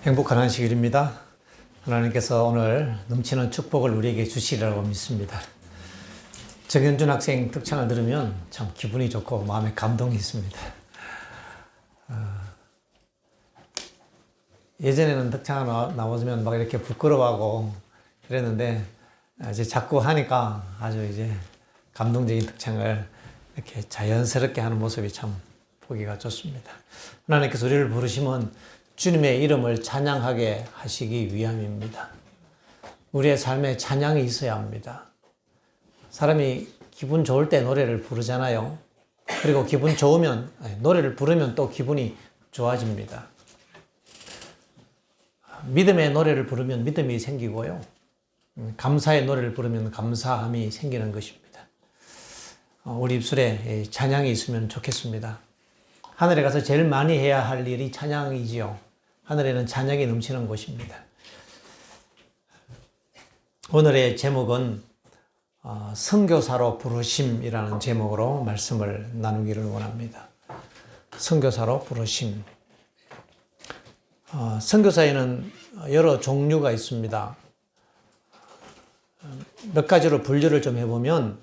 행복한 안식일입니다. 하나님께서 오늘 넘치는 축복을 우리에게 주시리라고 믿습니다. 정현준 학생 특창을 들으면 참 기분이 좋고 마음에 감동이 있습니다. 예전에는 특창을 나와주면 막 이렇게 부끄러워하고 그랬는데 이제 자꾸 하니까 아주 이제 감동적인 특창을 이렇게 자연스럽게 하는 모습이 참 보기가 좋습니다. 하나님께서 우리를 부르시면 주님의 이름을 찬양하게 하시기 위함입니다. 우리의 삶에 찬양이 있어야 합니다. 사람이 기분 좋을 때 노래를 부르잖아요. 그리고 기분 좋으면, 노래를 부르면 또 기분이 좋아집니다. 믿음의 노래를 부르면 믿음이 생기고요. 감사의 노래를 부르면 감사함이 생기는 것입니다. 우리 입술에 찬양이 있으면 좋겠습니다. 하늘에 가서 제일 많이 해야 할 일이 찬양이지요. 하늘에는 찬양이 넘치는 곳입니다. 오늘의 제목은 선교사로 부르심이라는 제목으로 말씀을 나누기를 원합니다. 선교사로 부르심. 선교사에는 여러 종류가 있습니다. 몇 가지로 분류를 좀 해보면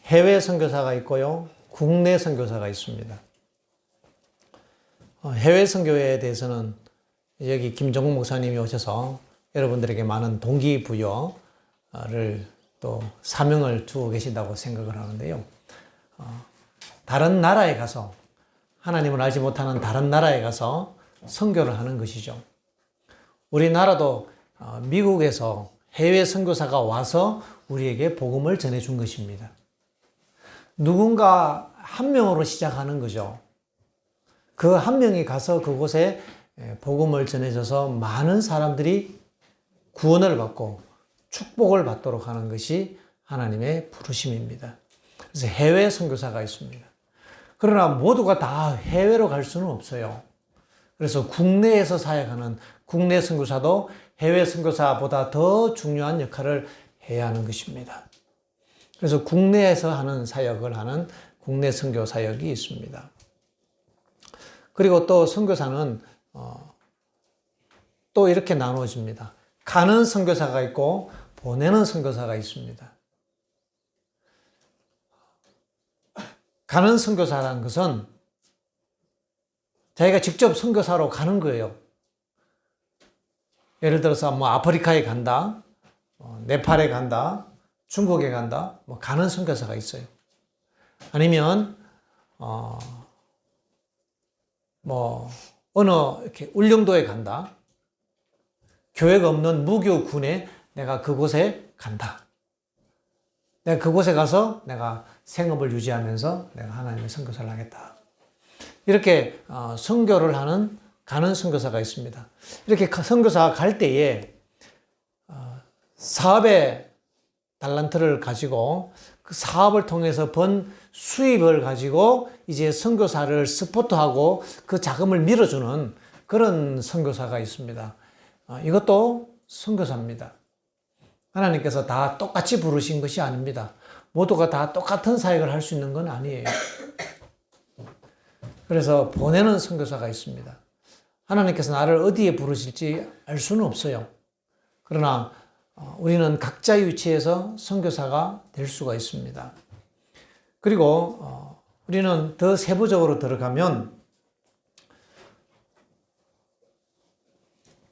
해외 선교사가 있고요, 국내 선교사가 있습니다. 해외 선교에 대해서는 여기 김종국 목사님이 오셔서 여러분들에게 많은 동기부여를 또 사명을 주고 계신다고 생각을 하는데요. 다른 나라에 가서 하나님을 알지 못하는 다른 나라에 가서 선교를 하는 것이죠. 우리나라도 미국에서 해외 선교사가 와서 우리에게 복음을 전해준 것입니다. 누군가 한 명으로 시작하는 거죠. 그 한 명이 가서 그곳에 복음을 전해줘서 많은 사람들이 구원을 받고 축복을 받도록 하는 것이 하나님의 부르심입니다. 그래서 해외 선교사가 있습니다. 그러나 모두가 다 해외로 갈 수는 없어요. 그래서 국내에서 사역하는 국내 선교사도 해외 선교사보다 더 중요한 역할을 해야 하는 것입니다. 그래서 국내에서 하는 사역을 하는 국내 선교 사역이 있습니다. 그리고 또 선교사는 또 이렇게 나누어집니다. 가는 선교사가 있고 보내는 선교사가 있습니다. 가는 선교사라는 것은 자기가 직접 선교사로 가는 거예요. 예를 들어서 뭐 아프리카에 간다, 네팔에 간다, 중국에 간다, 뭐 가는 선교사가 있어요. 아니면 어느 이렇게 울릉도에 간다. 교회가 없는 무교군에 내가 그곳에 간다. 내가 그곳에 가서 내가 생업을 유지하면서 내가 하나님의 선교사를 하겠다. 이렇게 선교를 하는 가는 선교사가 있습니다. 이렇게 선교사가 갈 때에 사업의 달란트를 가지고 그 사업을 통해서 번 수입을 가지고 이제 선교사를 서포트하고 그 자금을 밀어주는 그런 선교사가 있습니다. 이것도 선교사입니다. 하나님께서 다 똑같이 부르신 것이 아닙니다. 모두가 다 똑같은 사역을 할 수 있는 건 아니에요. 그래서 보내는 선교사가 있습니다. 하나님께서 나를 어디에 부르실지 알 수는 없어요. 그러나 우리는 각자의 위치에서 선교사가 될 수가 있습니다. 그리고 우리는 더 세부적으로 들어가면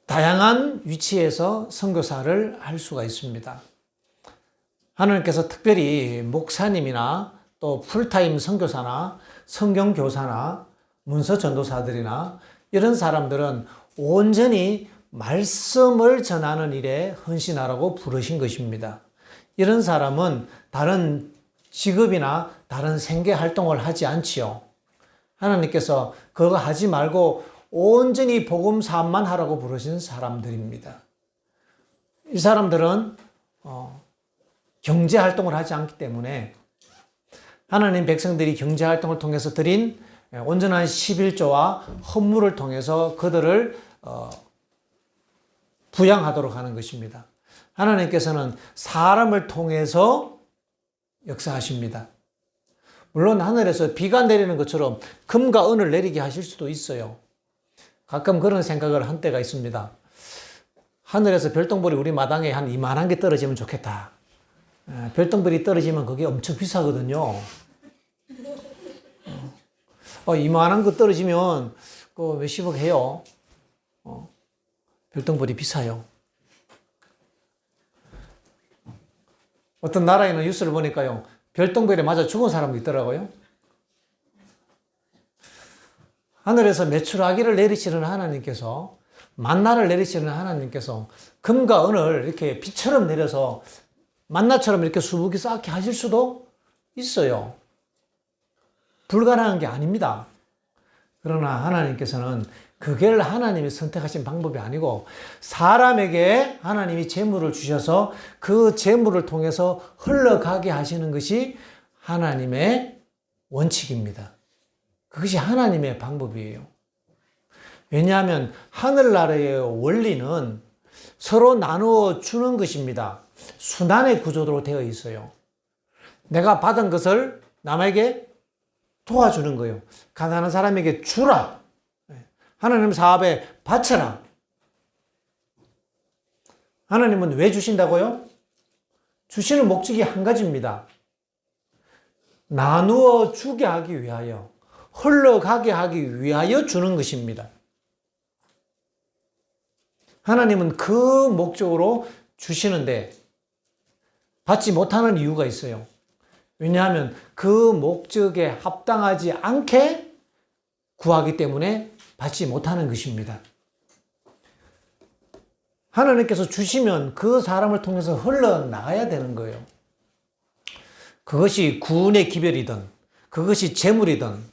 다양한 위치에서 선교사를 할 수가 있습니다. 하나님께서 특별히 목사님이나 또 풀타임 선교사나 성경교사나 문서전도사들이나 이런 사람들은 온전히 말씀을 전하는 일에 헌신하라고 부르신 것입니다. 이런 사람은 다른 직업이나 다른 생계 활동을 하지 않지요. 하나님께서 그거 하지 말고 온전히 복음 사업만 하라고 부르신 사람들입니다. 이 사람들은 경제 활동을 하지 않기 때문에 하나님 백성들이 경제 활동을 통해서 드린 온전한 11조와 헌물을 통해서 그들을 부양하도록 하는 것입니다. 하나님께서는 사람을 통해서 역사하십니다. 물론 하늘에서 비가 내리는 것처럼 금과 은을 내리게 하실 수도 있어요. 가끔 그런 생각을 한 때가 있습니다. 하늘에서 별똥별이 우리 마당에 한 이만한 게 떨어지면 좋겠다. 별똥별이 떨어지면 그게 엄청 비싸거든요. 이만한 거 떨어지면 그 몇십억 해요. 별똥별이 비싸요. 어떤 나라에는 뉴스를 보니까요, 별똥별에 맞아 죽은 사람도 있더라고요. 하늘에서 메추라기를 내리시는 하나님께서, 만나를 내리시는 하나님께서 금과 은을 이렇게 비처럼 내려서 만나처럼 이렇게 수북이 쌓게 하실 수도 있어요. 불가능한 게 아닙니다. 그러나 하나님께서는 그걸 하나님이 선택하신 방법이 아니고 사람에게 하나님이 재물을 주셔서 그 재물을 통해서 흘러가게 하시는 것이 하나님의 원칙입니다. 그것이 하나님의 방법이에요. 왜냐하면 하늘나라의 원리는 서로 나누어 주는 것입니다. 순환의 구조로 되어 있어요. 내가 받은 것을 남에게 도와주는 거예요. 가난한 사람에게 주라. 하나님 사업에 바쳐라. 하나님은 왜 주신다고요? 주시는 목적이 한 가지입니다. 나누어 주게 하기 위하여, 흘러가게 하기 위하여 주는 것입니다. 하나님은 그 목적으로 주시는데 받지 못하는 이유가 있어요. 왜냐하면 그 목적에 합당하지 않게 구하기 때문에 받지 못하는 것입니다. 하나님께서 주시면 그 사람을 통해서 흘러나가야 되는 거예요. 그것이 구원의 기별이든, 그것이 재물이든,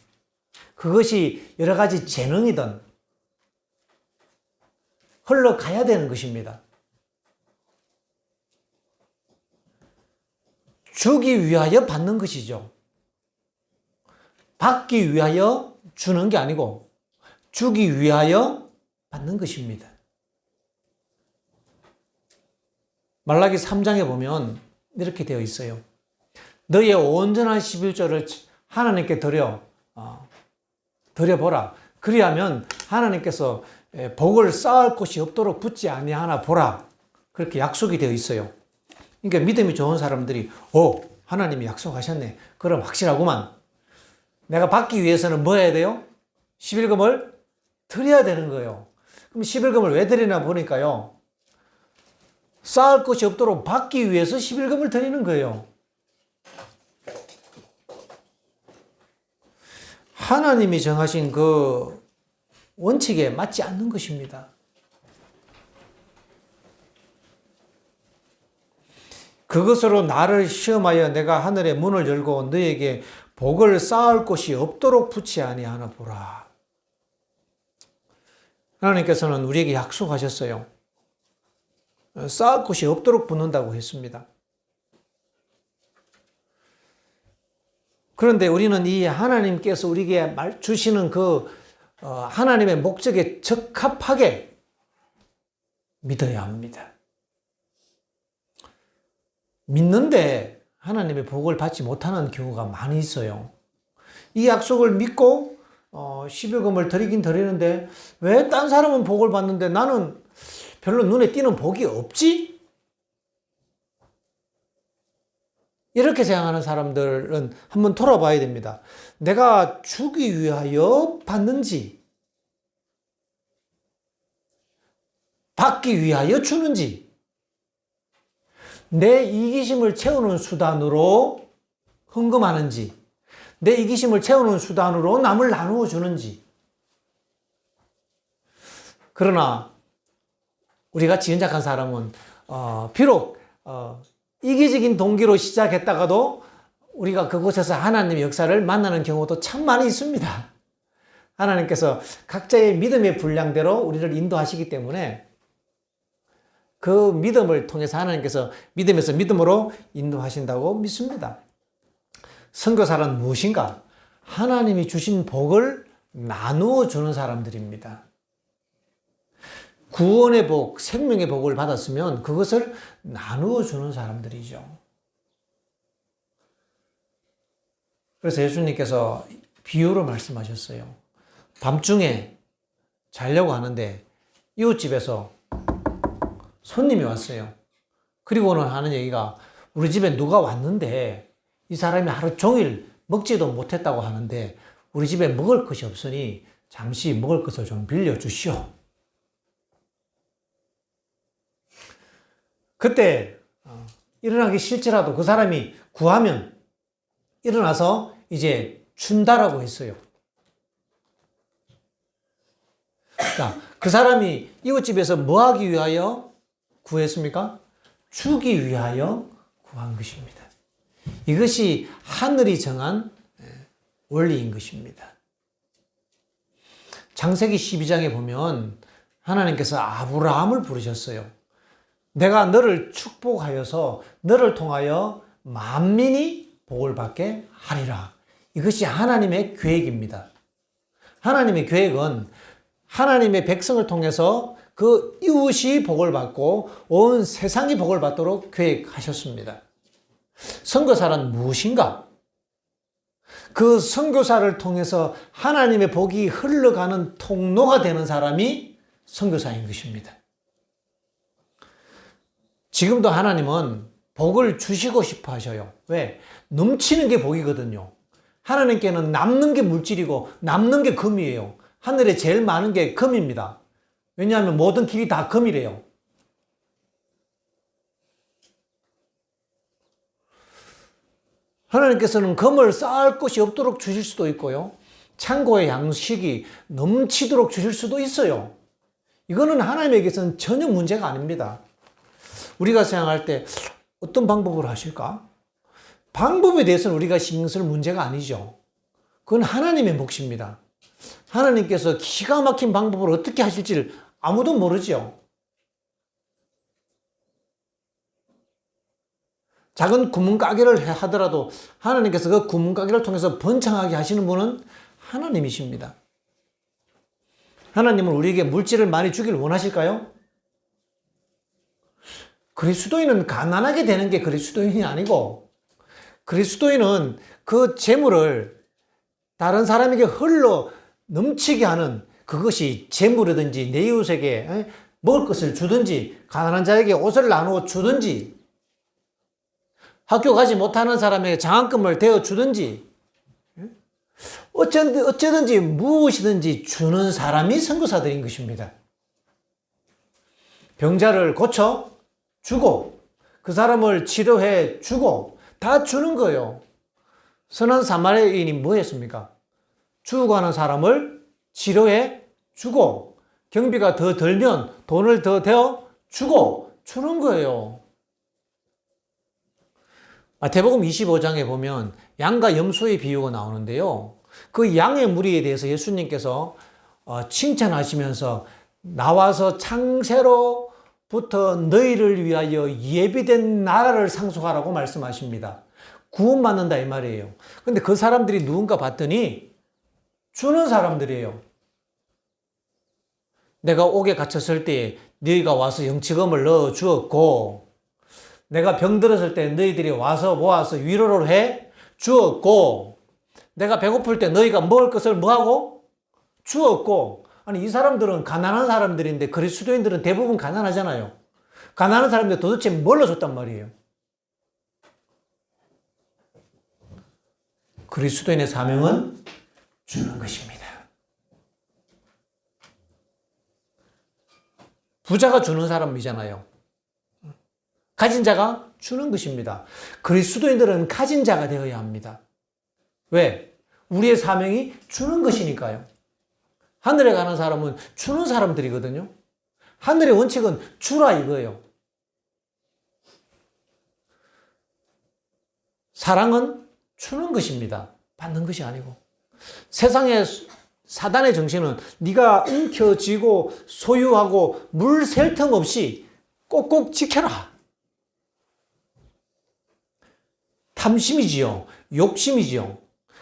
그것이 여러 가지 재능이든 흘러가야 되는 것입니다. 주기 위하여 받는 것이죠. 받기 위하여 주는 게 아니고 주기 위하여 받는 것입니다. 말라기 3장에 보면 이렇게 되어 있어요. 너의 온전한 11조를 하나님께 드려보라. 그리하면 하나님께서 복을 쌓을 곳이 없도록 붙지 아니하나 보라. 그렇게 약속이 되어 있어요. 그러니까 믿음이 좋은 사람들이 하나님이 약속하셨네. 그럼 확실하구만. 내가 받기 위해서는 뭐 해야 돼요? 11금을 드려야 되는 거예요. 그럼 11금을 왜 드리나 보니까요, 쌓을 것이 없도록 받기 위해서 11금을 드리는 거예요. 하나님이 정하신 그 원칙에 맞지 않는 것입니다. 그것으로 나를 시험하여 내가 하늘의 문을 열고 너에게 복을 쌓을 곳이 없도록 붙지 아니하나 보라. 하나님께서는 우리에게 약속하셨어요. 쌓을 곳이 없도록 붙는다고 했습니다. 그런데 우리는 이 하나님께서 우리에게 주시는 그 하나님의 목적에 적합하게 믿어야 합니다. 믿는데 하나님의 복을 받지 못하는 경우가 많이 있어요. 이 약속을 믿고 11금을 드리긴 드리는데 왜 딴 사람은 복을 받는데 나는 별로 눈에 띄는 복이 없지? 이렇게 생각하는 사람들은 한번 돌아봐야 됩니다. 내가 주기 위하여 받는지, 받기 위하여 주는지, 내 이기심을 채우는 수단으로 헌금하는지, 내 이기심을 채우는 수단으로 남을 나누어 주는지. 그러나 우리가 지은작한 사람은 비록 이기적인 동기로 시작했다가도 우리가 그곳에서 하나님의 역사를 만나는 경우도 참 많이 있습니다. 하나님께서 각자의 믿음의 분량대로 우리를 인도하시기 때문에 그 믿음을 통해서 하나님께서 믿음에서 믿음으로 인도하신다고 믿습니다. 선교사란 무엇인가? 하나님이 주신 복을 나누어 주는 사람들입니다. 구원의 복, 생명의 복을 받았으면 그것을 나누어 주는 사람들이죠. 그래서 예수님께서 비유로 말씀하셨어요. 밤중에 자려고 하는데 이웃집에서 손님이 왔어요. 그리고는 하는 얘기가 우리 집에 누가 왔는데 이 사람이 하루 종일 먹지도 못했다고 하는데 우리 집에 먹을 것이 없으니 잠시 먹을 것을 좀 빌려주시오. 그때 일어나기 싫지라도 그 사람이 구하면 일어나서 이제 준다라고 했어요. 자, 그 사람이 이웃집에서 뭐 하기 위하여 구했습니까? 주기 위하여 구한 것입니다. 이것이 하늘이 정한 원리인 것입니다. 창세기 12장에 보면 하나님께서 아브라함을 부르셨어요. 내가 너를 축복하여서 너를 통하여 만민이 복을 받게 하리라. 이것이 하나님의 계획입니다. 하나님의 계획은 하나님의 백성을 통해서 그 이웃이 복을 받고 온 세상이 복을 받도록 계획하셨습니다. 선교사란 무엇인가? 그 선교사를 통해서 하나님의 복이 흘러가는 통로가 되는 사람이 선교사인 것입니다. 지금도 하나님은 복을 주시고 싶어 하셔요. 왜? 넘치는 게 복이거든요. 하나님께는 남는 게 물질이고 남는 게 금이에요. 하늘에 제일 많은 게 금입니다. 왜냐하면 모든 길이 다 금이래요. 하나님께서는 금을 쌓을 곳이 없도록 주실 수도 있고요. 창고의 양식이 넘치도록 주실 수도 있어요. 이거는 하나님에게서는 전혀 문제가 아닙니다. 우리가 생각할 때 어떤 방법으로 하실까? 방법에 대해서는 우리가 신경 쓸 문제가 아니죠. 그건 하나님의 몫입니다. 하나님께서 기가 막힌 방법으로 어떻게 하실지를 아무도 모르죠. 작은 구멍가게를 하더라도 하나님께서 그 구멍가게를 통해서 번창하게 하시는 분은 하나님이십니다. 하나님은 우리에게 물질을 많이 주길 원하실까요? 그리스도인은 가난하게 되는 게 그리스도인이 아니고 그리스도인은 그 재물을 다른 사람에게 흘러 넘치게 하는 그것이 재물이든지 내 이웃에게 먹을 것을 주든지 가난한 자에게 옷을 나누어 주든지 학교 가지 못하는 사람에게 장학금을 대어 주든지 어쩌든지 무엇이든지 주는 사람이 선교사들인 것입니다. 병자를 고쳐 주고 그 사람을 치료해 주고 다 주는 거예요. 선한 사마리아인이 뭐 했습니까? 죽어가는 사람을 치료해 주고 경비가 더 들면 돈을 더 대어 주고 주는 거예요. 마태복음 25장에 보면 양과 염소의 비유가 나오는데요. 그 양의 무리에 대해서 예수님께서 칭찬하시면서 나와서 창세로부터 너희를 위하여 예비된 나라를 상속하라고 말씀하십니다. 구원받는다 이 말이에요. 근데 그 사람들이 누군가 봤더니 주는 사람들이에요. 내가 옥에 갇혔을 때 너희가 와서 영치금을 넣어 주었고 내가 병들었을 때 너희들이 와서 모아서 위로를 해 주었고 내가 배고플 때 너희가 먹을 것을 뭐하고 주었고 아니 이 사람들은 가난한 사람들인데 그리스도인들은 대부분 가난하잖아요. 가난한 사람들 도대체 뭘로 줬단 말이에요. 그리스도인의 사명은 주는 것입니다. 부자가 주는 사람이잖아요. 가진 자가 주는 것입니다. 그리스도인들은 가진 자가 되어야 합니다. 왜? 우리의 사명이 주는 것이니까요. 하늘에 가는 사람은 주는 사람들이거든요. 하늘의 원칙은 주라 이거예요. 사랑은 주는 것입니다. 받는 것이 아니고. 세상의 사단의 정신은 네가 움켜쥐고 소유하고 물 셀 틈 없이 꼭꼭 지켜라. 탐심이지요. 욕심이지요.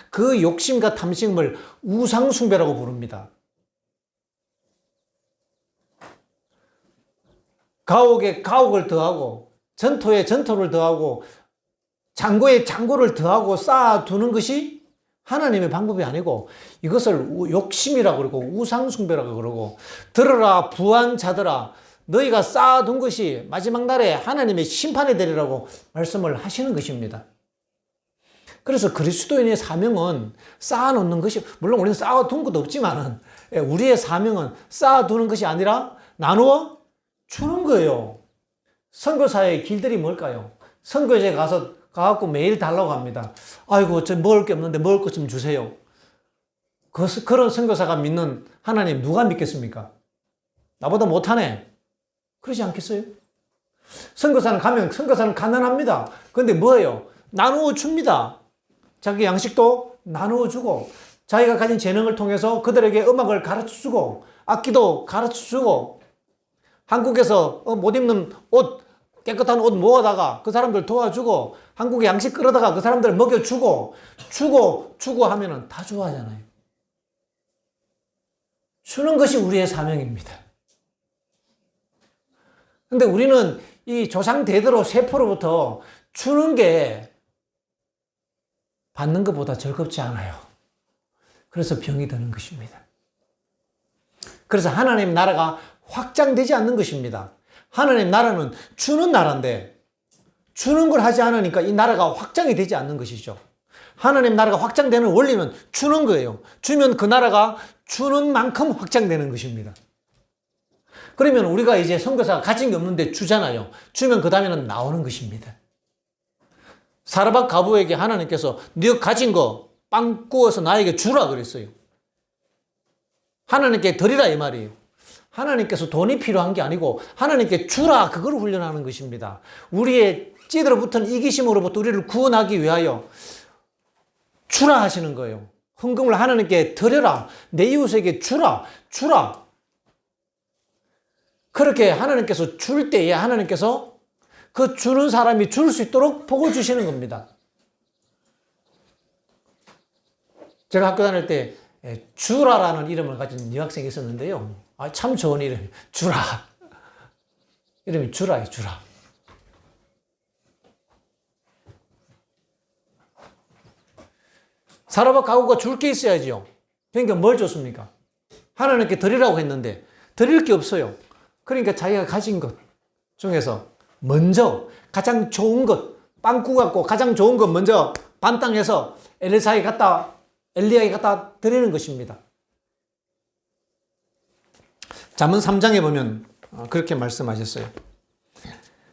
그 욕심과 탐심을 우상숭배라고 부릅니다. 가옥에 가옥을 더하고 전토에 전토를 더하고 창고에 창고를 더하고 쌓아두는 것이 하나님의 방법이 아니고 이것을 욕심이라고 그러고 우상숭배라고 그러고 들어라 부한 자들아 너희가 쌓아둔 것이 마지막 날에 하나님의 심판이 되리라고 말씀을 하시는 것입니다. 그래서 그리스도인의 사명은 쌓아놓는 것이 물론 우리는 쌓아둔 것도 없지만은 우리의 사명은 쌓아두는 것이 아니라 나누어 주는 거예요. 선교사의 길들이 뭘까요? 선교지에 가갖고 매일 달라고 합니다. 아이고, 저 먹을 게 없는데 먹을 것 좀 주세요. 그런 선교사가 믿는 하나님 누가 믿겠습니까? 나보다 못하네. 그러지 않겠어요? 선교사는 가난합니다. 그런데 뭐예요? 나누어 줍니다. 자기 양식도 나누어 주고, 자기가 가진 재능을 통해서 그들에게 음악을 가르쳐 주고, 악기도 가르쳐 주고, 한국에서 못 입는 옷, 깨끗한 옷 모아다가 그 사람들 도와주고, 한국에 양식 끌어다가 그 사람들 먹여주고, 주고 하면은 다 좋아하잖아요. 주는 것이 우리의 사명입니다. 근데 우리는 이 조상 대대로 세포로부터 주는 게 받는 것보다 즐겁지 않아요. 그래서 병이 드는 것입니다. 그래서 하나님 나라가 확장되지 않는 것입니다. 하나님 나라는 주는 나라인데 주는 걸 하지 않으니까 이 나라가 확장이 되지 않는 것이죠. 하나님 나라가 확장되는 원리는 주는 거예요. 주면 그 나라가 주는 만큼 확장되는 것입니다. 그러면 우리가 이제 선교사가 가진 게 없는데 주잖아요. 주면 그 다음에는 나오는 것입니다. 사르밧 과부에게 하나님께서 네가 가진 거 빵 구워서 나에게 주라 그랬어요. 하나님께 드리라 이 말이에요. 하나님께서 돈이 필요한 게 아니고 하나님께 주라 그걸 훈련하는 것입니다. 우리의 찌들어 붙은 이기심으로부터 우리를 구원하기 위하여 주라 하시는 거예요. 헌금을 하나님께 드려라. 내 이웃에게 주라. 그렇게 하나님께서 줄 때에 하나님께서 그 주는 사람이 줄 수 있도록 복을 주시는 겁니다. 제가 학교 다닐 때 주라라는 이름을 가진 여학생이 있었는데요. 참 좋은 이름. 주라. 이름이 주라예요. 주라. 사르밧 과부가 줄 게 있어야죠. 그러니까 뭘 줬습니까? 하나님께 드리라고 했는데 드릴 게 없어요. 그러니까 자기가 가진 것 중에서 먼저 가장 좋은 것, 빵 구워갖고 가장 좋은 것 먼저 반땅해서 엘리야에게 갖다 드리는 것입니다. 잠언 3장에 보면 그렇게 말씀하셨어요.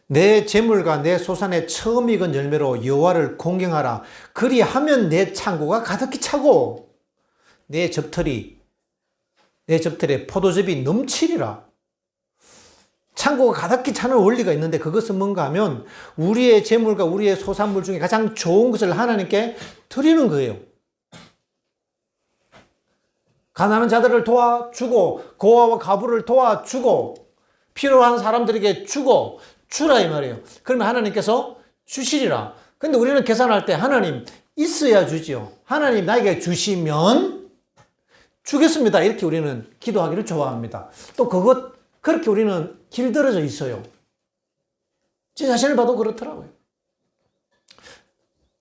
내 재물과 내 소산의 처음 익은 열매로 여호와를 공경하라. 그리하면 내 창고가 가득히 차고 내 접털에 포도즙이 넘치리라. 창고가 가득히 차는 원리가 있는데 그것은 뭔가 하면 우리의 재물과 우리의 소산물 중에 가장 좋은 것을 하나님께 드리는 거예요. 가난한 자들을 도와주고 고아와 과부를 도와주고 필요한 사람들에게 주라 이 말이에요. 그러면 하나님께서 주시리라. 근데 우리는 계산할 때 하나님 있어야 주지요. 하나님 나에게 주시면 주겠습니다. 이렇게 우리는 기도하기를 좋아합니다. 또 그렇게 우리는 길들여져 있어요. 제 자신을 봐도 그렇더라고요.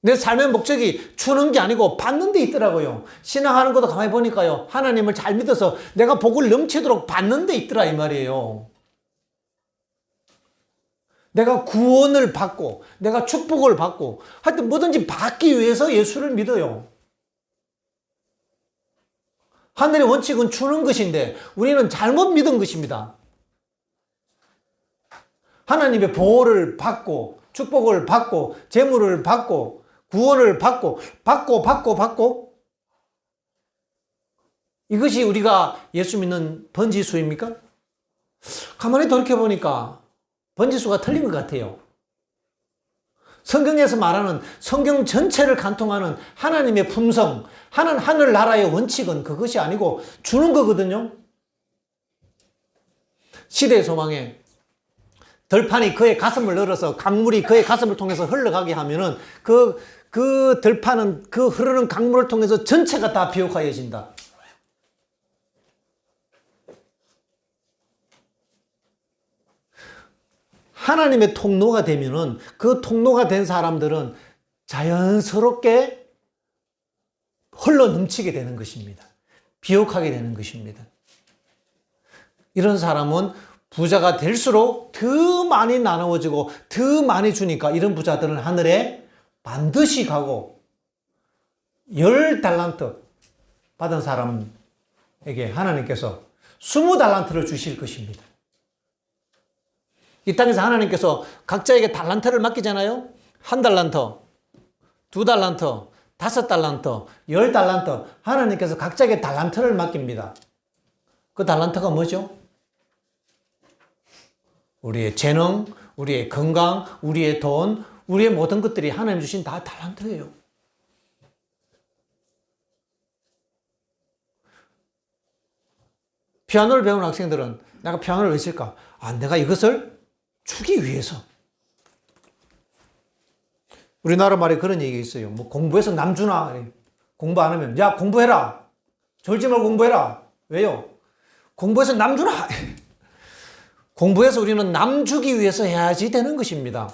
내 삶의 목적이 주는 게 아니고 받는 데 있더라고요. 신앙하는 것도 가만히 보니까요. 하나님을 잘 믿어서 내가 복을 넘치도록 받는 데 있더라 이 말이에요. 내가 구원을 받고 내가 축복을 받고 하여튼 뭐든지 받기 위해서 예수를 믿어요. 하늘의 원칙은 주는 것인데 우리는 잘못 믿은 것입니다. 하나님의 보호를 받고 축복을 받고 재물을 받고 구원을 받고 이것이 우리가 예수 믿는 번지수입니까? 가만히 돌이켜보니까 번지수가 틀린 것 같아요. 성경에서 말하는 성경 전체를 관통하는 하나님의 품성, 하늘나라의 원칙은 그것이 아니고 주는 거거든요. 시대의 소망에 들판이 그의 가슴을 늘어서 강물이 그의 가슴을 통해서 흘러가게 하면은 그 들판은 그 흐르는 강물을 통해서 전체가 다 비옥하여진다. 하나님의 통로가 되면은 그 통로가 된 사람들은 자연스럽게 흘러 넘치게 되는 것입니다. 비옥하게 되는 것입니다. 이런 사람은 부자가 될수록 더 많이 나누어지고 더 많이 주니까 이런 부자들은 하늘에 반드시 가고 10달란트 받은 사람에게 하나님께서 20달란트를 주실 것입니다. 이 땅에서 하나님께서 각자에게 달란트를 맡기잖아요. 1달란트, 2달란트, 5달란트, 10달란트 하나님께서 각자에게 달란트를 맡깁니다. 그 달란트가 뭐죠? 우리의 재능, 우리의 건강, 우리의 돈, 우리의 모든 것들이 하나님 주신 다 달란트예요. 피아노를 배우는 학생들은 내가 피아노를 왜 칠까? 내가 이것을 주기 위해서. 우리나라 말에 그런 얘기가 있어요. 뭐 공부해서 남 주나? 공부 안 하면 야 공부해라. 졸지 말고 공부해라. 왜요? 공부해서 남 주나? 공부해서 우리는 남 주기 위해서 해야지 되는 것입니다.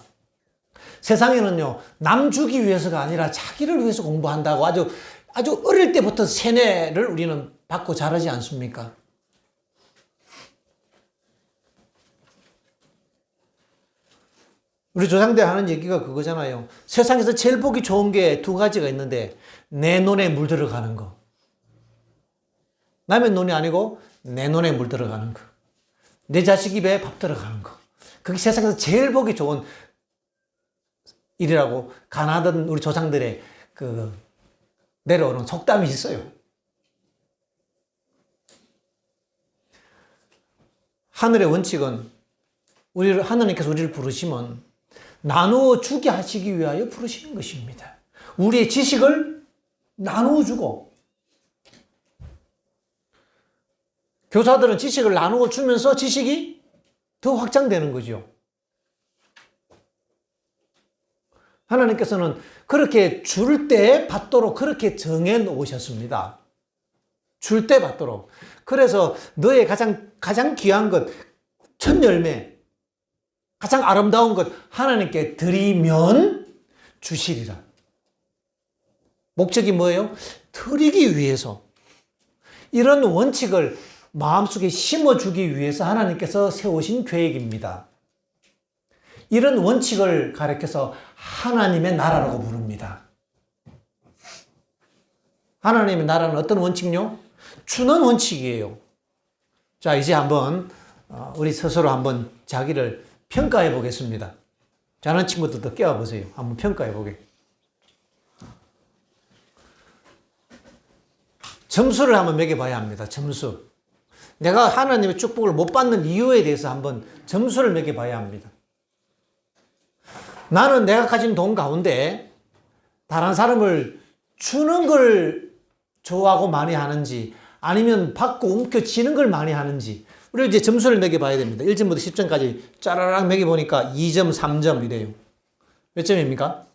세상에는요, 남 주기 위해서가 아니라 자기를 위해서 공부한다고 아주 어릴 때부터 세뇌를 우리는 받고 자라지 않습니까? 우리 조상들 하는 얘기가 그거잖아요. 세상에서 제일 보기 좋은 게 2가지가 있는데 내 눈에 물 들어가는 거. 남의 눈이 아니고 내 눈에 물 들어가는 거. 내 자식 입에 밥 들어가는 거. 그게 세상에서 제일 보기 좋은 일이라고 가나던 우리 조상들의 내려오는 속담이 있어요. 하늘의 원칙은 하나님께서 우리를 부르시면 나누어 주게 하시기 위하여 부르시는 것입니다. 우리의 지식을 나누어 주고, 교사들은 지식을 나누어 주면서 지식이 더 확장되는 거죠. 하나님께서는 그렇게 줄 때 받도록 그렇게 정해 놓으셨습니다. 줄 때 받도록. 그래서 너의 가장 귀한 것, 첫 열매, 가장 아름다운 것 하나님께 드리면 주시리라. 목적이 뭐예요? 드리기 위해서. 이런 원칙을 마음속에 심어주기 위해서 하나님께서 세우신 계획입니다. 이런 원칙을 가리켜서 하나님의 나라라고 부릅니다. 하나님의 나라는 어떤 원칙요? 주는 원칙이에요. 자, 이제 한번 우리 스스로 한번 자기를 평가해 보겠습니다. 자는 친구들도 깨워보세요. 한번 평가해 보게. 점수를 한번 매겨봐야 합니다. 점수. 내가 하나님의 축복을 못 받는 이유에 대해서 한번 점수를 매겨봐야 합니다. 나는 내가 가진 돈 가운데 다른 사람을 주는 걸 좋아하고 많이 하는지 아니면 받고 움켜쥐는 걸 많이 하는지 우리 이제 점수를 매겨봐야 됩니다. 1점부터 10점까지 짜라락 매겨보니까 2점, 3점 이래요. 몇 점입니까?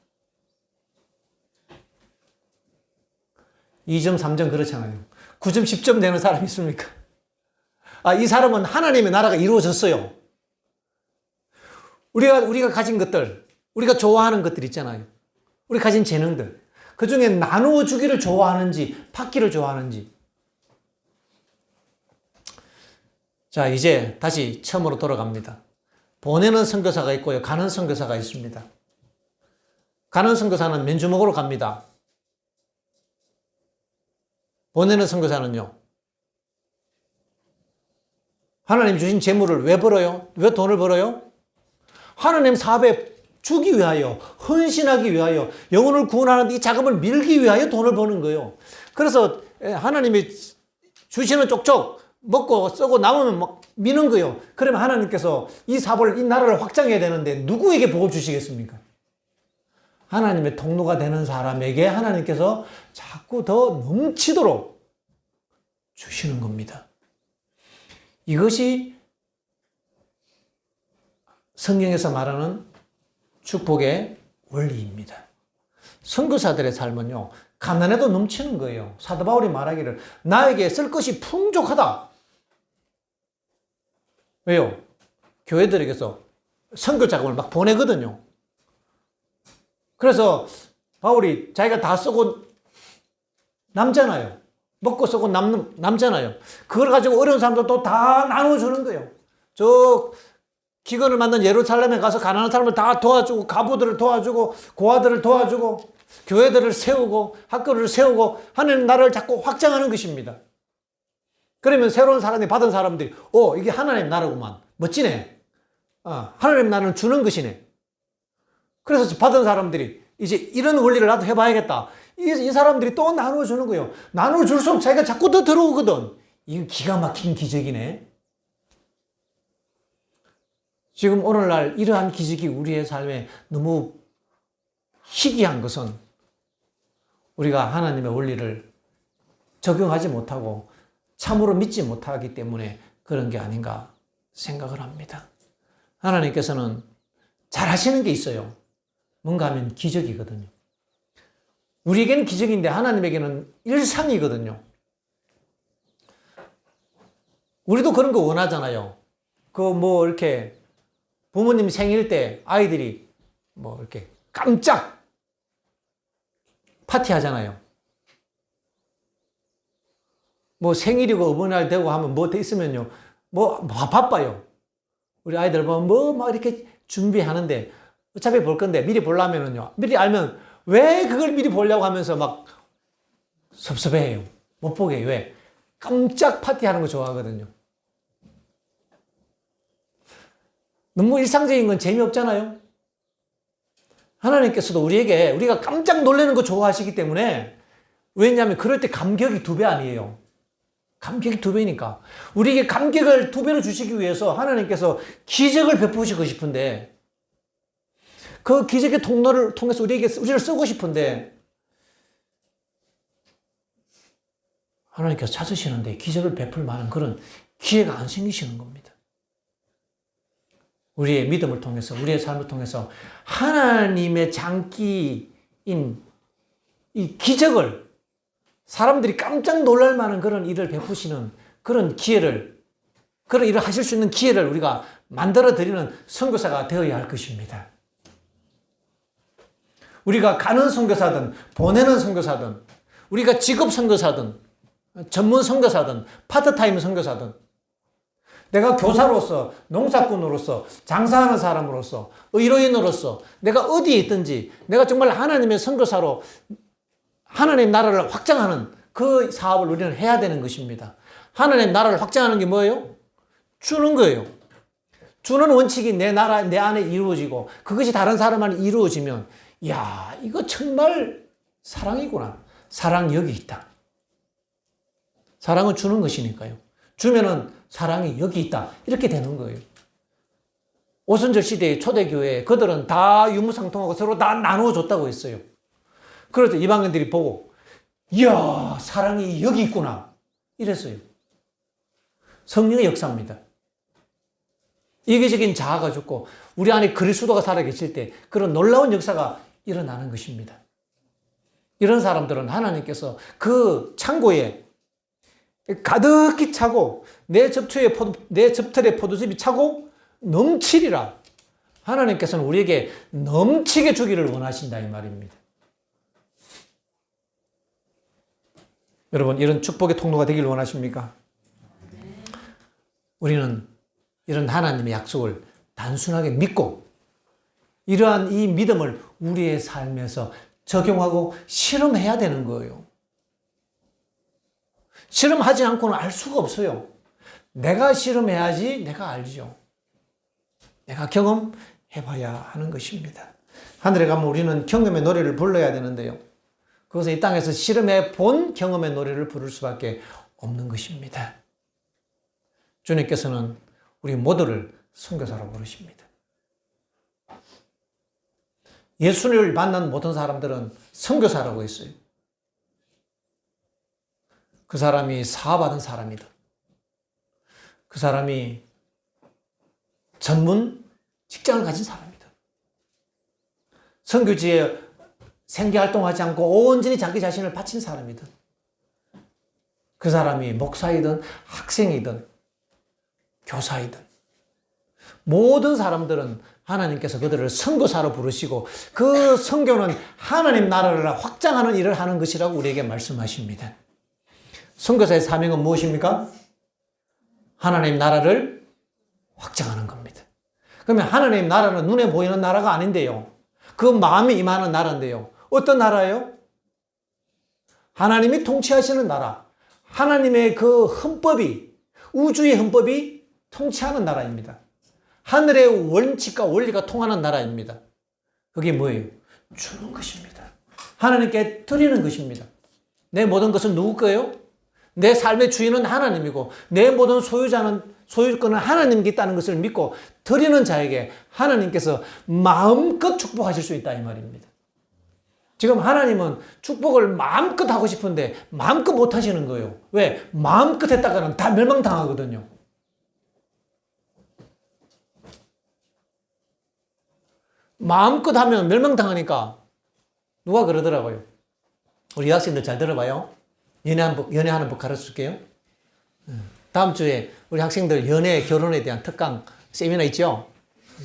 2점, 3점 그렇잖아요. 9점, 10점 되는 사람이 있습니까? 이 사람은 하나님의 나라가 이루어졌어요. 우리가 가진 것들, 우리가 좋아하는 것들 있잖아요. 우리 가진 재능들. 그 중에 나누어 주기를 좋아하는지, 받기를 좋아하는지. 자, 이제 다시 처음으로 돌아갑니다. 보내는 선교사가 있고요. 가는 선교사가 있습니다. 가는 선교사는 맨주먹으로 갑니다. 보내는 선교사는요. 하나님 주신 재물을 왜 벌어요? 왜 돈을 벌어요? 하나님 사업에 주기 위하여, 헌신하기 위하여, 영혼을 구원하는 이 자금을 밀기 위하여 돈을 버는 거예요. 그래서 하나님이 주시는 쪽쪽 먹고 쓰고 남으면 막 미는 거예요. 그러면 하나님께서 이 사업을, 이 나라를 확장해야 되는데 누구에게 복을 주시겠습니까? 하나님의 통로가 되는 사람에게 하나님께서 자꾸 더 넘치도록 주시는 겁니다. 이것이 성경에서 말하는 축복의 원리입니다. 선교사들의 삶은요, 가난해도 넘치는 거예요. 사도 바울이 말하기를 나에게 쓸 것이 풍족하다. 왜요? 교회들에게서 선교 자금을 막 보내거든요. 그래서 바울이 자기가 다 쓰고 남잖아요. 먹고 쓰고 남잖아요. 그걸 가지고 어려운 사람들도 다 나눠주는 거예요. 저 기근을 만든 예루살렘에 가서 가난한 사람을 다 도와주고, 가부들을 도와주고, 고아들을 도와주고, 교회들을 세우고, 학교를 세우고, 하나님 나라를 자꾸 확장하는 것입니다. 그러면 새로운 사람이 받은 사람들이, 이게 하나님 나라구만. 멋지네. 하나님 나라는 주는 것이네. 그래서 받은 사람들이 이제 이런 원리를 나도 해봐야겠다. 이 사람들이 또 나눠주는 거예요. 나눠줄수록 자기가 자꾸 더 들어오거든. 이거 기가 막힌 기적이네. 지금 오늘날 이러한 기적이 우리의 삶에 너무 희귀한 것은 우리가 하나님의 원리를 적용하지 못하고 참으로 믿지 못하기 때문에 그런 게 아닌가 생각을 합니다. 하나님께서는 잘 하시는 게 있어요. 뭔가 하면 기적이거든요. 우리에게는 기적인데 하나님에게는 일상이거든요. 우리도 그런 거 원하잖아요. 이렇게 부모님 생일 때 아이들이 이렇게 깜짝 파티 하잖아요. 생일이고 어버이날 되고 하면 돼 있으면요. 바빠요. 우리 아이들 보면 막 이렇게 준비하는데 어차피 볼 건데 미리 보려면은요. 미리 알면 왜 그걸 미리 보려고 하면서 막 섭섭해해요. 못 보게 해요. 왜? 깜짝 파티 하는 거 좋아하거든요. 너무 일상적인 건 재미없잖아요. 하나님께서도 우리가 깜짝 놀라는 거 좋아하시기 때문에 왜냐하면 그럴 때 감격이 2배 아니에요. 감격이 2배니까. 우리에게 감격을 2배로 주시기 위해서 하나님께서 기적을 베푸시고 싶은데 그 기적의 통로를 통해서 우리를 쓰고 싶은데 하나님께서 찾으시는데 기적을 베풀 만한 그런 기회가 안 생기시는 겁니다. 우리의 믿음을 통해서, 우리의 삶을 통해서 하나님의 장기인 이 기적을 사람들이 깜짝 놀랄 만한 그런 일을 베푸시는 그런 일을 하실 수 있는 기회를 우리가 만들어 드리는 선교사가 되어야 할 것입니다. 우리가 가는 선교사든, 보내는 선교사든, 우리가 직업 선교사든, 전문 선교사든, 파트타임 선교사든, 내가 교사로서, 농사꾼으로서, 장사하는 사람으로서, 의료인으로서, 내가 어디에 있든지, 내가 정말 하나님의 선교사로 하나님 나라를 확장하는 그 사업을 우리는 해야 되는 것입니다. 하나님 나라를 확장하는 게 뭐예요? 주는 거예요. 주는 원칙이 내 안에 이루어지고, 그것이 다른 사람 안에 이루어지면, 이거 정말 사랑이구나. 사랑이 여기 있다. 사랑은 주는 것이니까요. 주면은 사랑이 여기 있다. 이렇게 되는 거예요. 오순절 시대의 초대교회, 그들은 다 유무상통하고 서로 다 나누어줬다고 했어요. 그래서 이방인들이 보고, 이야, 사랑이 여기 있구나. 이랬어요. 성령의 역사입니다. 이기적인 자아가 죽고, 우리 안에 그리스도가 살아계실 때 그런 놀라운 역사가 일어나는 것입니다. 이런 사람들은 하나님께서 그 창고에 가득히 차고 내 접틀에 포도즙이 차고 넘치리라. 하나님께서는 우리에게 넘치게 주기를 원하신다 이 말입니다. 여러분, 이런 축복의 통로가 되기를 원하십니까? 우리는 이런 하나님의 약속을 단순하게 믿고 이러한 이 믿음을 우리의 삶에서 적용하고 실험해야 되는 거예요. 실험하지 않고는 알 수가 없어요. 내가 실험해야지 내가 알죠. 내가 경험해봐야 하는 것입니다. 하늘에 가면 우리는 경험의 노래를 불러야 되는데요. 그것은 이 땅에서 실험해 본 경험의 노래를 부를 수밖에 없는 것입니다. 주님께서는 우리 모두를 선교사로 부르십니다. 예수를 만난 모든 사람들은 선교사라고 했어요. 그 사람이 사업하던 사람이든, 그 사람이 전문 직장을 가진 사람이든, 선교지에 생계활동하지 않고 온전히 자기 자신을 바친 사람이든, 그 사람이 목사이든 학생이든 교사이든 모든 사람들은 하나님께서 그들을 선교사로 부르시고 그 선교는 하나님 나라를 확장하는 일을 하는 것이라고 우리에게 말씀하십니다. 선교사의 사명은 무엇입니까? 하나님 나라를 확장하는 겁니다. 그러면 하나님 나라는 눈에 보이는 나라가 아닌데요. 그 마음이 임하는 나라인데요. 어떤 나라예요? 하나님이 통치하시는 나라. 하나님의 그 헌법이, 우주의 헌법이 통치하는 나라입니다. 하늘의 원칙과 원리가 통하는 나라입니다. 그게 뭐예요? 주는 것입니다. 하나님께 드리는 것입니다. 내 모든 것은 누구 거예요? 내 삶의 주인은 하나님이고 내 모든 소유권은 하나님께 있다는 것을 믿고 드리는 자에게 하나님께서 마음껏 축복하실 수 있다 이 말입니다. 지금 하나님은 축복을 마음껏 하고 싶은데 마음껏 못 하시는 거예요. 왜? 마음껏 했다가는 다 멸망당하거든요. 마음껏 하면 멸망당하니까 누가 그러더라고요. 우리 학생들 잘 들어봐요. 연애하는 법 가르쳐 줄게요. 다음 주에 우리 학생들 연애, 결혼에 대한 특강 세미나 있죠?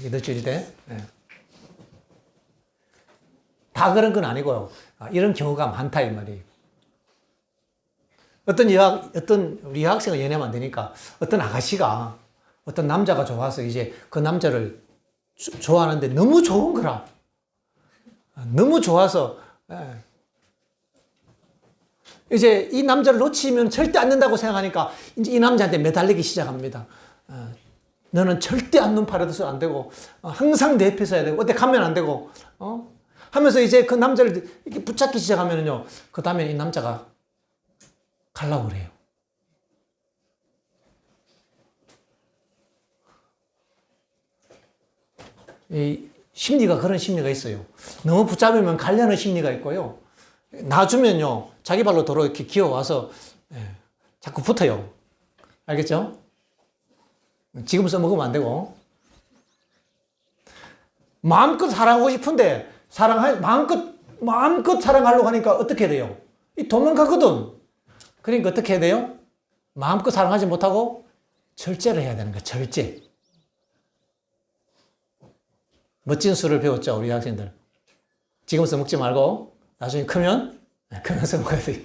이번 주일 때. 다 그런 건 아니고요. 이런 경우가 많다 이 말이에요. 어떤 우리 여학생을 연애하면 안 되니까 어떤 아가씨가 어떤 남자가 좋아서 이제 그 남자를 좋아하는데 너무 좋은 거라. 너무 좋아서 이제 이 남자를 놓치면 절대 안 된다고 생각하니까 이제 이 남자한테 매달리기 시작합니다. 너는 절대 안 눈 팔아서도 안 되고 항상 내 옆에 서야 되고 어디 가면 안 되고 하면서 이제 그 남자를 이렇게 붙잡기 시작하면요. 그 다음에 이 남자가 가려고 그래요. 이 심리가 그런 심리가 있어요. 너무 붙잡으면 가려는 심리가 있고요. 놔주면요. 자기 발로 도로 이렇게 기어와서 자꾸 붙어요. 알겠죠? 지금 써먹으면 안 되고. 마음껏 사랑하고 싶은데 마음껏 사랑하려고 하니까 어떻게 돼요? 이 도망가거든. 그러니까 어떻게 해야 돼요? 마음껏 사랑하지 못하고 절제를 해야 되는 거야. 절제. 멋진 수를 배웠죠, 우리 학생들. 지금 써먹지 말고 나중에 크면 써먹어야 돼요.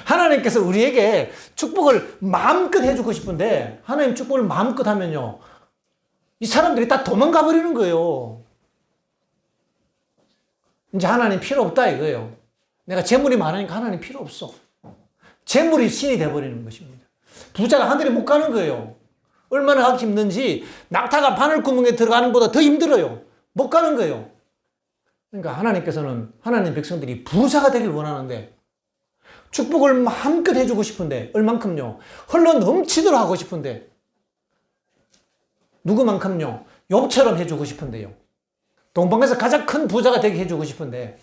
하나님께서 우리에게 축복을 마음껏 해주고 싶은데 하나님 축복을 마음껏 하면요. 이 사람들이 다 도망가 버리는 거예요. 이제 하나님 필요 없다 이거예요. 내가 재물이 많으니까 하나님 필요 없어. 재물이 신이 돼버리는 것입니다. 부자가 하늘에 못 가는 거예요. 얼마나 하기 힘든지 낙타가 바늘구멍에 들어가는 것보다 더 힘들어요. 못 가는 거예요. 그러니까 하나님께서는 하나님 백성들이 부자가 되길 원하는데 축복을 마음껏 해주고 싶은데 얼만큼요? 흘러 넘치도록 하고 싶은데 누구만큼요? 욥처럼 해주고 싶은데요. 동방에서 가장 큰 부자가 되게 해주고 싶은데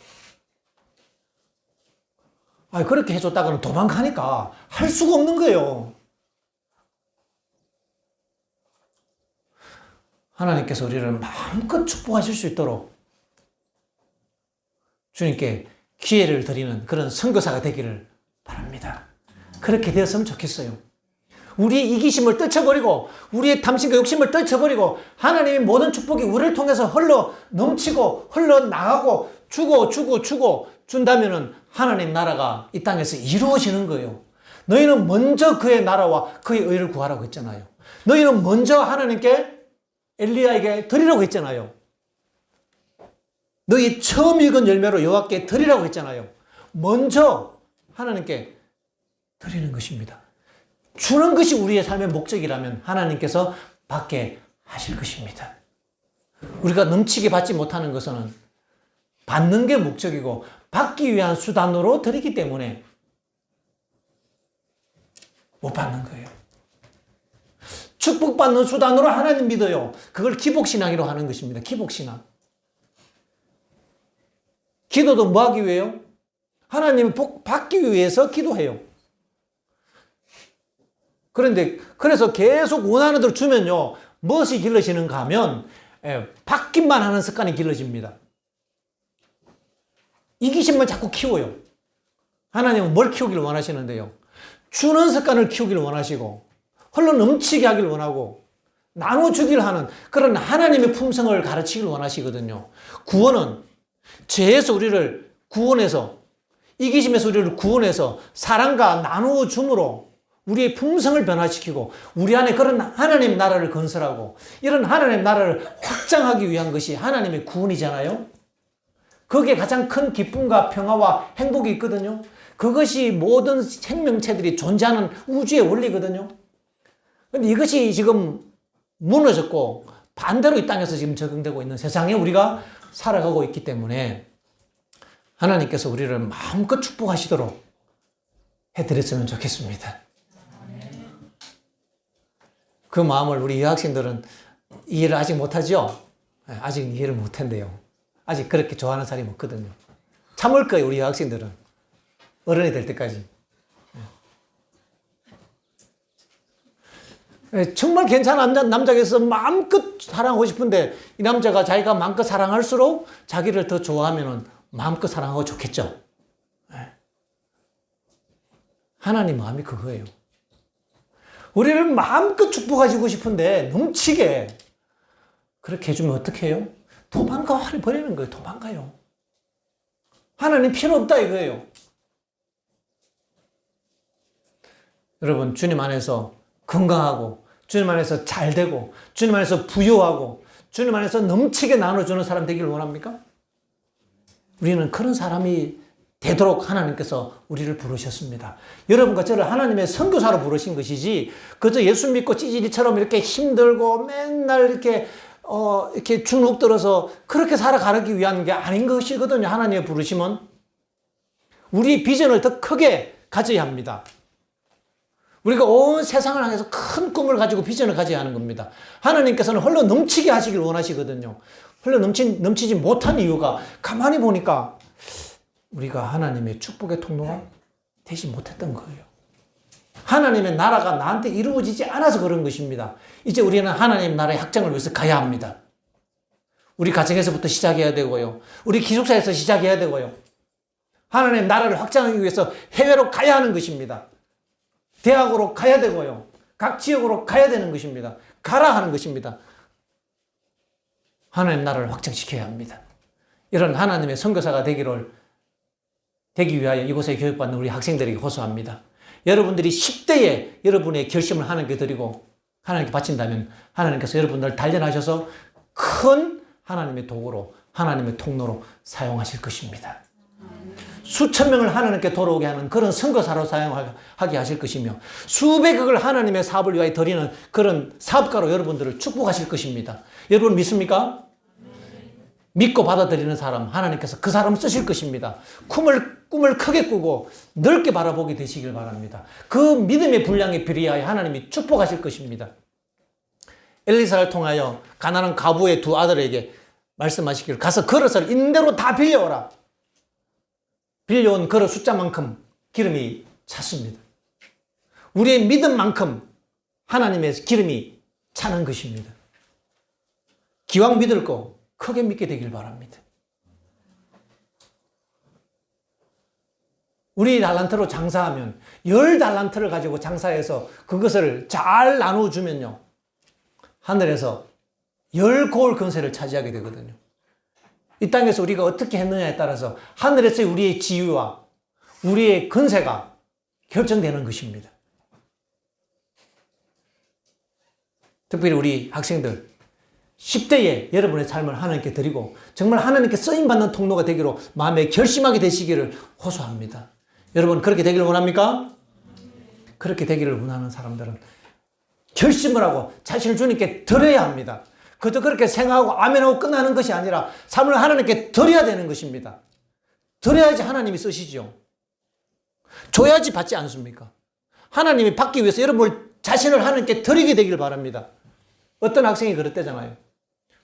그렇게 해줬다가는 도망가니까 할 수가 없는 거예요. 하나님께서 우리를 마음껏 축복하실 수 있도록 주님께 기회를 드리는 그런 선교사가 되기를 바랍니다. 그렇게 되었으면 좋겠어요. 우리의 이기심을 떨쳐버리고 우리의 탐심과 욕심을 떨쳐버리고 하나님의 모든 축복이 우리를 통해서 흘러 넘치고 흘러나가고 주고 준다면은 하나님 나라가 이 땅에서 이루어지는 거예요. 너희는 먼저 그의 나라와 그의 의를 구하라고 했잖아요. 너희는 먼저 하나님께 엘리야에게 드리라고 했잖아요. 너희 처음 익은 열매로 여호와께 드리라고 했잖아요. 먼저 하나님께 드리는 것입니다. 주는 것이 우리의 삶의 목적이라면 하나님께서 받게 하실 것입니다. 우리가 넘치게 받지 못하는 것은 받는 게 목적이고 받기 위한 수단으로 드리기 때문에 못 받는 거예요. 축복받는 수단으로 하나님 믿어요. 그걸 기복신앙이라고 하는 것입니다. 기복신앙. 기도도 뭐 하기 위해요? 하나님 복 받기 위해서 기도해요. 그래서 계속 원하는 대로 주면요. 무엇이 길러지는가 하면 받기만 하는 습관이 길러집니다. 이기심만 자꾸 키워요. 하나님은 뭘 키우기를 원하시는데요? 주는 습관을 키우기를 원하시고 흘러 넘치게 하기를 원하고 나눠주기를 하는 그런 하나님의 품성을 가르치길 원하시거든요. 구원은 죄에서 우리를 구원해서, 이기심에서 우리를 구원해서 사랑과 나누어줌으로 우리의 품성을 변화시키고 우리 안에 그런 하나님 나라를 건설하고 이런 하나님 나라를 확장하기 위한 것이 하나님의 구원이잖아요. 거기에 가장 큰 기쁨과 평화와 행복이 있거든요. 그것이 모든 생명체들이 존재하는 우주의 원리거든요. 그런데 이것이 지금 무너졌고 반대로 이 땅에서 지금 적용되고 있는 세상에 우리가 살아가고 있기 때문에 하나님께서 우리를 마음껏 축복하시도록 해드렸으면 좋겠습니다. 그 마음을 우리 여학생들은 이해를 아직 못하죠? 아직 이해를 못한대요. 아직 그렇게 좋아하는 사람이 없거든요. 참을 거예요, 우리 여학생들은. 어른이 될 때까지. 정말 괜찮은 남자가 있어서 마음껏 사랑하고 싶은데 이 남자가 자기가 마음껏 사랑할수록 자기를 더 좋아하면 마음껏 사랑하고 좋겠죠. 하나님 마음이 그거예요. 우리를 마음껏 축복하시고 싶은데 넘치게 그렇게 해주면 어떻게 해요? 도망가 버리는 거예요. 도망가요. 하나님 필요 없다 이거예요. 여러분, 주님 안에서 건강하고 주님 안에서 잘되고 주님 안에서 부유하고 주님 안에서 넘치게 나눠주는 사람 되기를 원합니까? 우리는 그런 사람이 되도록 하나님께서 우리를 부르셨습니다. 여러분과 저를 하나님의 선교사로 부르신 것이지 그저 예수 믿고 찌질이처럼 이렇게 힘들고 맨날 이렇게 주눅 들어서 그렇게 살아가기 위한 게 아닌 것이거든요. 하나님의 부르심은 우리 비전을 더 크게 가져야 합니다. 우리가 온 세상을 향해서 큰 꿈을 가지고 비전을 가져야 하는 겁니다. 하나님께서는 흘러 넘치게 하시길 원하시거든요. 흘러 넘치지 못한 이유가 가만히 보니까 우리가 하나님의 축복의 통로가 되지 못했던 거예요. 하나님의 나라가 나한테 이루어지지 않아서 그런 것입니다. 이제 우리는 하나님 나라의 확장을 위해서 가야 합니다. 우리 가정에서부터 시작해야 되고요. 우리 기숙사에서 시작해야 되고요. 하나님 나라를 확장하기 위해서 해외로 가야 하는 것입니다. 대학으로 가야 되고요. 각 지역으로 가야 되는 것입니다. 가라 하는 것입니다. 하나님 나라를 확장시켜야 합니다. 이런 하나님의 선교사가 되기 위하여 이곳에 교육받는 우리 학생들에게 호소합니다. 여러분들이 10대에 여러분의 결심을 하나님께 드리고 하나님께 바친다면 하나님께서 여러분들을 단련하셔서 큰 하나님의 도구로 하나님의 통로로 사용하실 것입니다. 수천 명을 하나님께 돌아오게 하는 그런 선교사로 사용하게 하실 것이며 수백억을 하나님의 사업을 위하여 드리는 그런 사업가로 여러분들을 축복하실 것입니다. 여러분 믿습니까? 믿고 받아들이는 사람 하나님께서 그 사람 쓰실 것입니다. 꿈을 크게 꾸고 넓게 바라보게 되시길 바랍니다. 그 믿음의 분량에 비례하여 하나님이 축복하실 것입니다. 엘리사를 통하여 가난한 과부의 두 아들에게 말씀하시기를 가서 그릇을 인대로 다 빌려오라. 빌려온 그릇 숫자만큼 기름이 찼습니다. 우리의 믿음만큼 하나님의 기름이 차는 것입니다. 기왕 믿을 거 크게 믿게 되길 바랍니다. 우리 달란트로 장사하면 10달란트를 가지고 장사해서 그것을 잘 나눠주면요. 하늘에서 10고을 권세를 차지하게 되거든요. 이 땅에서 우리가 어떻게 했느냐에 따라서 하늘에서의 우리의 지위와 우리의 권세가 결정되는 것입니다. 특별히 우리 학생들 10대에 여러분의 삶을 하나님께 드리고 정말 하나님께 쓰임받는 통로가 되기로 마음에 결심하게 되시기를 호소합니다. 여러분 그렇게 되기를 원합니까? 그렇게 되기를 원하는 사람들은 결심을 하고 자신을 주님께 드려야 합니다. 그저 그렇게 생각하고 아멘하고 끝나는 것이 아니라 삶을 하나님께 드려야 되는 것입니다. 드려야지 하나님이 쓰시죠. 줘야지 받지 않습니까? 하나님이 받기 위해서 여러분 자신을 하나님께 드리게 되길 바랍니다. 어떤 학생이 그랬대잖아요.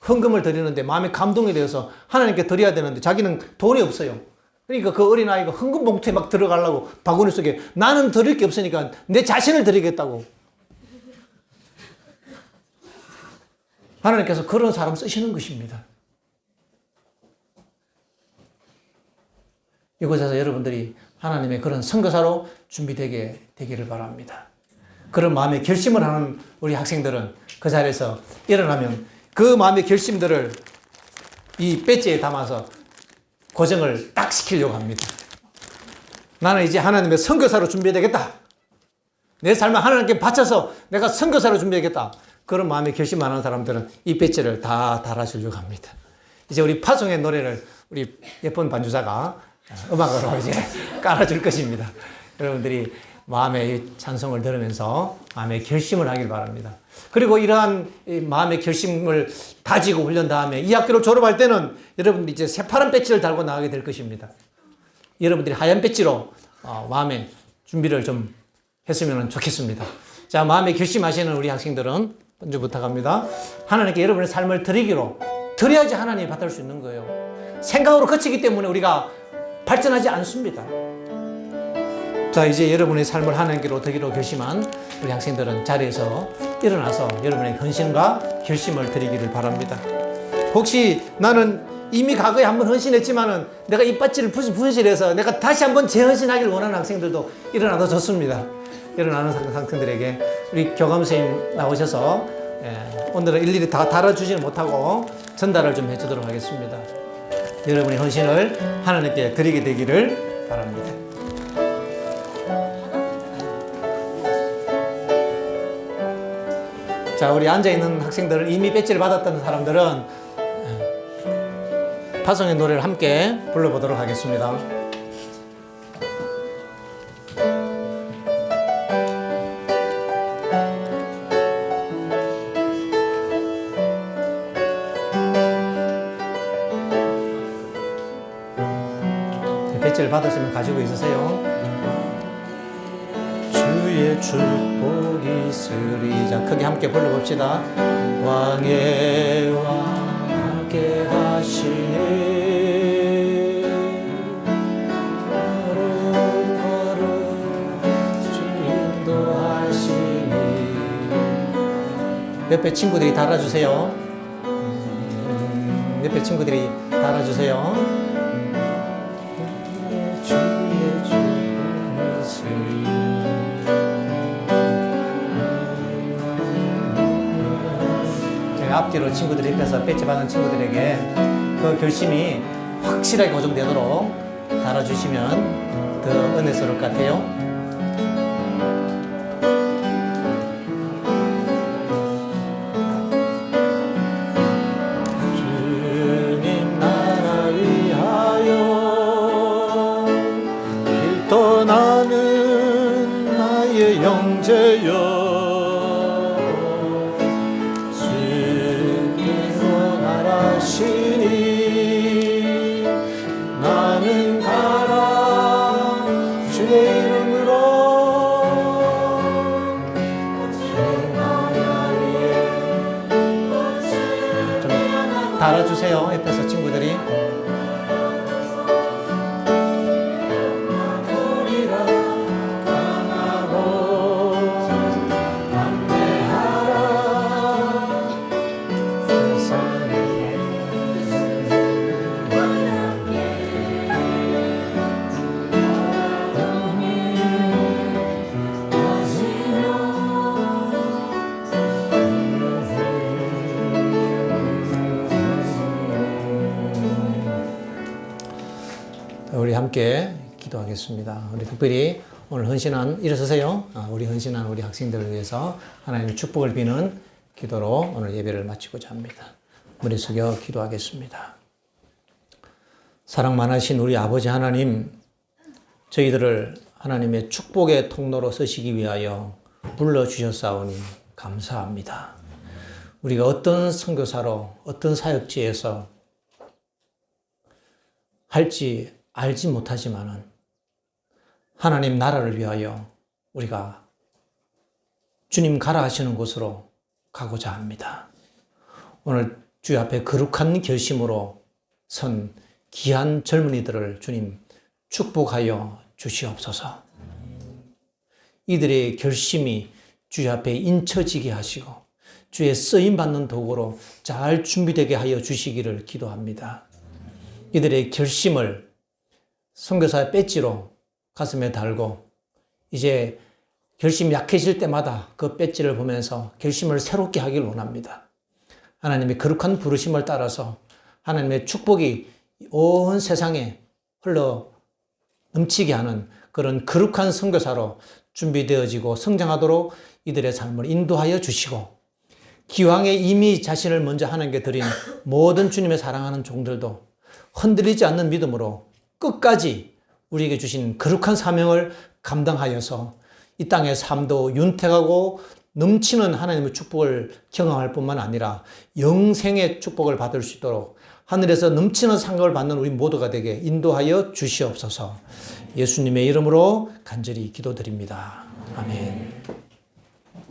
헌금을 드리는데 마음에 감동이 되어서 하나님께 드려야 되는데 자기는 돈이 없어요. 그러니까 그 어린아이가 헌금 봉투에 막 들어가려고 바구니 속에 나는 드릴 게 없으니까 내 자신을 드리겠다고. 하나님께서 그런 사람 쓰시는 것입니다. 이곳에서 여러분들이 하나님의 그런 선교사로 준비되게 되기를 바랍니다. 그런 마음의 결심을 하는 우리 학생들은 그 자리에서 일어나면 그 마음의 결심들을 이 배지에 담아서 고정을 딱 시키려고 합니다. 나는 이제 하나님의 선교사로 준비해야 되겠다. 내 삶을 하나님께 바쳐서 내가 선교사로 준비해야겠다. 그런 마음의 결심하는 사람들은 이 배지를 다 달아주려고 합니다. 이제 우리 파송의 노래를 우리 예쁜 반주자가 음악으로 이제 깔아줄 것입니다. 여러분들이 마음의 찬송을 들으면서 마음의 결심을 하길 바랍니다. 그리고 이러한 마음의 결심을 다지고 훈련 다음에 이 학교를 졸업할 때는 여러분들이 이제 새파란 배지를 달고 나가게 될 것입니다. 여러분들이 하얀 배지로 마음의 준비를 좀 했으면 좋겠습니다. 자, 마음의 결심하시는 우리 학생들은 먼저 부탁합니다. 하나님께 여러분의 삶을 드려야지 하나님이 받을 수 있는 거예요. 생각으로 그치기 때문에 우리가 발전하지 않습니다. 자, 이제 여러분의 삶을 하나님께로 드리기로 결심한 우리 학생들은 자리에서 일어나서 여러분의 헌신과 결심을 드리기를 바랍니다. 혹시 나는 이미 과거에 한번 헌신했지만은 내가 이 배지를 분실해서 내가 다시 한번 재헌신하길 원하는 학생들도 일어나도 좋습니다. 일어나는 학생들에게 우리 교감 선생님 나오셔서 오늘은 일일이 다 달아주지는 못하고 전달을 좀 해주도록 하겠습니다. 여러분의 헌신을 하나님께 드리게 되기를 바랍니다. 자, 우리 앉아있는 학생들은 이미 배지를 받았던 사람들은 파송의 노래를 함께 불러보도록 하겠습니다. 배지를 받으시면 가지고 있으세요. 주의 축복이 있으리. 자, 크게 함께 불러봅시다. 왕의 왕 함께 하시네. 걸음 걸음 주 인도하시니. 옆에 친구들이 달아주세요. 옆에 친구들이 달아주세요. 앞뒤로 친구들이 옆에서 배지 받은 친구들에게 그 결심이 확실하게 고정되도록 달아주시면 더 은혜스러울 것 같아요. 주님 나라 위하여 길 떠나는 나의 형제여, 나는 가라 주의 이름으로. 좀 달아주세요. 옆에서 친구들이. 우리 함께 기도하겠습니다. 우리 특별히 오늘 헌신한, 일어서세요. 우리 헌신한 우리 학생들을 위해서 하나님의 축복을 비는 기도로 오늘 예배를 마치고자 합니다. 머리 숙여 기도하겠습니다. 사랑 많으신 우리 아버지 하나님, 저희들을 하나님의 축복의 통로로 쓰시기 위하여 불러주셨사오니 감사합니다. 우리가 어떤 선교사로, 어떤 사역지에서 할지 알지 못하지만은 하나님 나라를 위하여 우리가 주님 가라 하시는 곳으로 가고자 합니다. 오늘 주의 앞에 거룩한 결심으로 선 귀한 젊은이들을 주님 축복하여 주시옵소서. 이들의 결심이 주의 앞에 인쳐지게 하시고 주의 쓰임받는 도구로 잘 준비되게 하여 주시기를 기도합니다. 이들의 결심을 선교사의 배지로 가슴에 달고 이제 결심이 약해질 때마다 그 배지를 보면서 결심을 새롭게 하길 원합니다. 하나님의 거룩한 부르심을 따라서 하나님의 축복이 온 세상에 흘러 넘치게 하는 그런 거룩한 선교사로 준비되어지고 성장하도록 이들의 삶을 인도하여 주시고, 기왕에 이미 자신을 먼저 하나님께 드린 모든 주님의 사랑하는 종들도 흔들리지 않는 믿음으로 끝까지 우리에게 주신 거룩한 사명을 감당하여서 이 땅의 삶도 윤택하고 넘치는 하나님의 축복을 경험할 뿐만 아니라 영생의 축복을 받을 수 있도록 하늘에서 넘치는 상급을 받는 우리 모두가 되게 인도하여 주시옵소서. 예수님의 이름으로 간절히 기도드립니다. 아멘.